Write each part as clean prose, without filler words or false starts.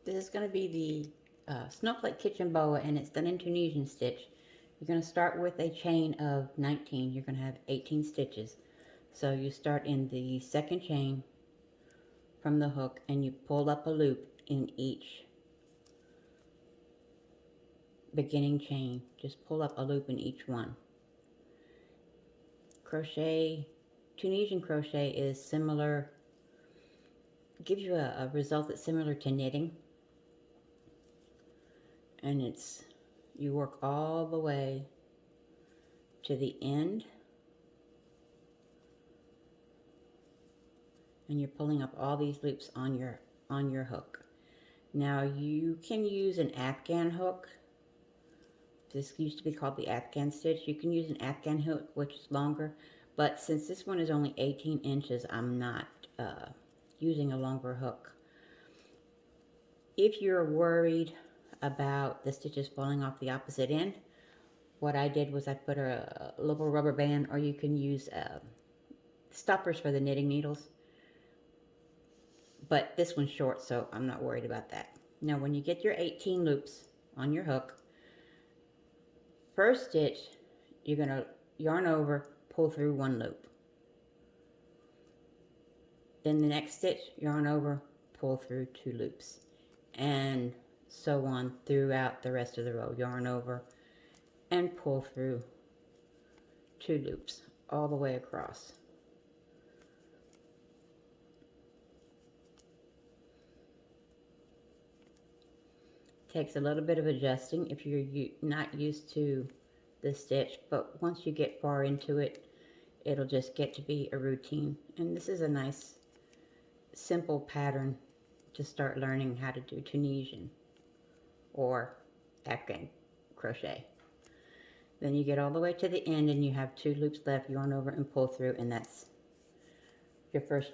This is going to be the Snowflake Kitchen Boa, and it's done in Tunisian stitch. You're going to start with a chain of 19. You're going to have 18 stitches. So you start in the second chain from the hook, and you pull up a loop in each beginning chain. Just pull up a loop in each one. Crochet, Tunisian crochet is similar, gives you a result that's similar to knitting. And it's, you work all the way to the end, and you're pulling up all these loops on your hook. Now you can use an Afghan hook. This used to be called the Afghan stitch. You can use an Afghan hook, which is longer, but since this one is only 18 inches, I'm not using a longer hook. If you're worried about the stitches falling off the opposite end, what I did was I put a little rubber band, or you can use stoppers for the knitting needles. But this one's short, so I'm not worried about that. Now when you get your 18 loops on your hook, first stitch, you're going to yarn over, pull through one loop. Then the next stitch, yarn over, pull through two loops. And so on throughout the rest of the row. Yarn over and pull through two loops all the way across. Takes a little bit of adjusting if you're not used to the stitch, but once you get far into it, it'll just get to be a routine. And this is a nice simple pattern to start learning how to do Tunisian or Afghan crochet. Then you get all the way to the end and you have two loops left, yarn over and pull through, and that's your first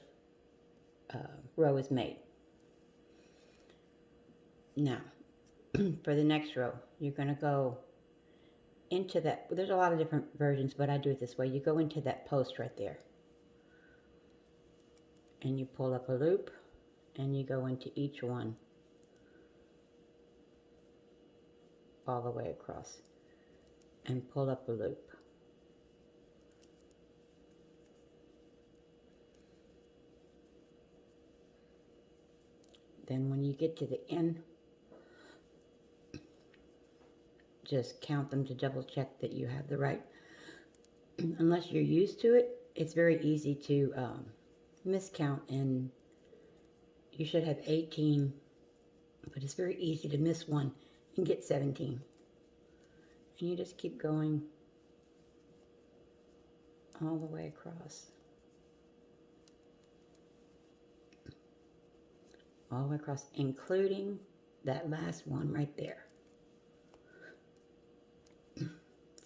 row is made. Now for the next row, you're going to go into that, there's a lot of different versions, but I do it this way. You go into that post right there and you pull up a loop and you go into each one all the way across and pull up a loop. Then when you get to the end, just count them to double check that you have the right. Unless you're used to it, it's very easy to miscount, and you should have 18, but it's very easy to miss one and get 17. And you just keep going all the way across. All the way across, including that last one right there.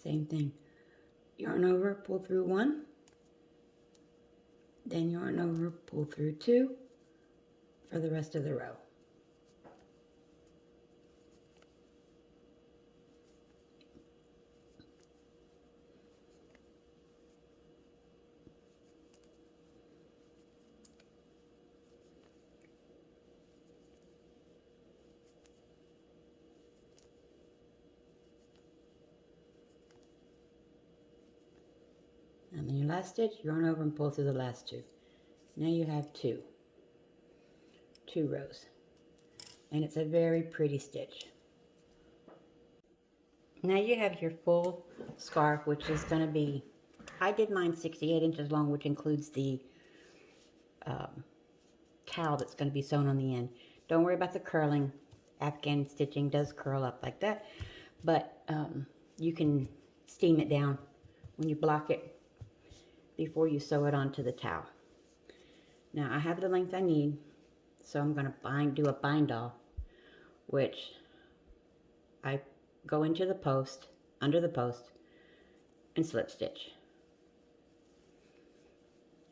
Same thing. Yarn over, pull through one. Then yarn over, pull through two for the rest of the row. And then your last stitch, yarn over and pull through the last two. Now you have two rows. And it's a very pretty stitch. Now you have your full scarf, which is going to be, I did mine 68 inches long, which includes the cowl that's going to be sewn on the end. Don't worry about the curling. Afghan stitching does curl up like that, but you can steam it down when you block it before you sew it onto the towel. Now I have the length I need, so I'm going to do a bind off, which I go into the post, under the post, and slip stitch.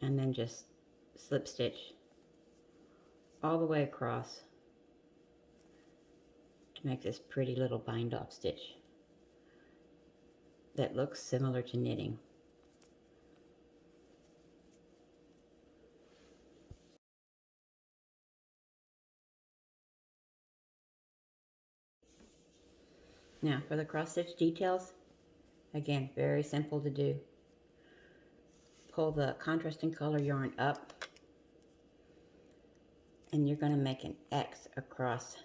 And then just slip stitch all the way across to make this pretty little bind off stitch that looks similar to knitting. Now for the cross stitch details, again, very simple to do. Pull the contrasting color yarn up, and you're going to make an X across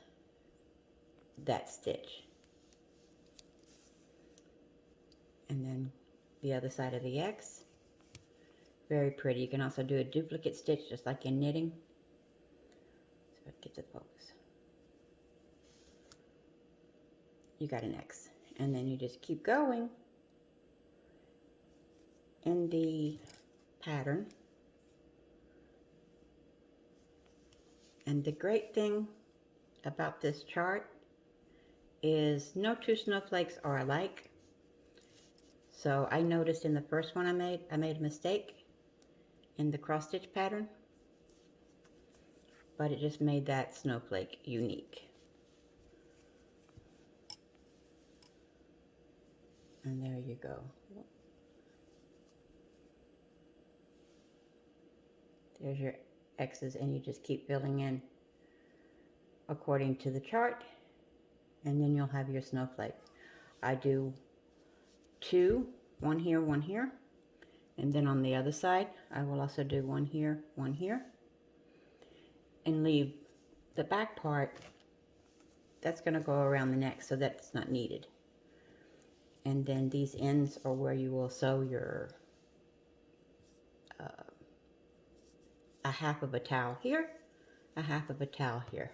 that stitch. And then the other side of the X. Very pretty. You can also do a duplicate stitch just like in knitting. So get to focus. You got an X. And then you just keep going in the pattern. And the great thing about this chart is no two snowflakes are alike. So I noticed in the first one I made a mistake in the cross stitch pattern, but it just made that snowflake unique. And there you go. There's your X's, and you just keep filling in according to the chart, and then you'll have your snowflake. I do two, one here, and then on the other side I will also do one here, and leave the back part that's going to go around the neck, so that's not needed. And then these ends are where you will sew your a half of a towel here, a half of a towel here.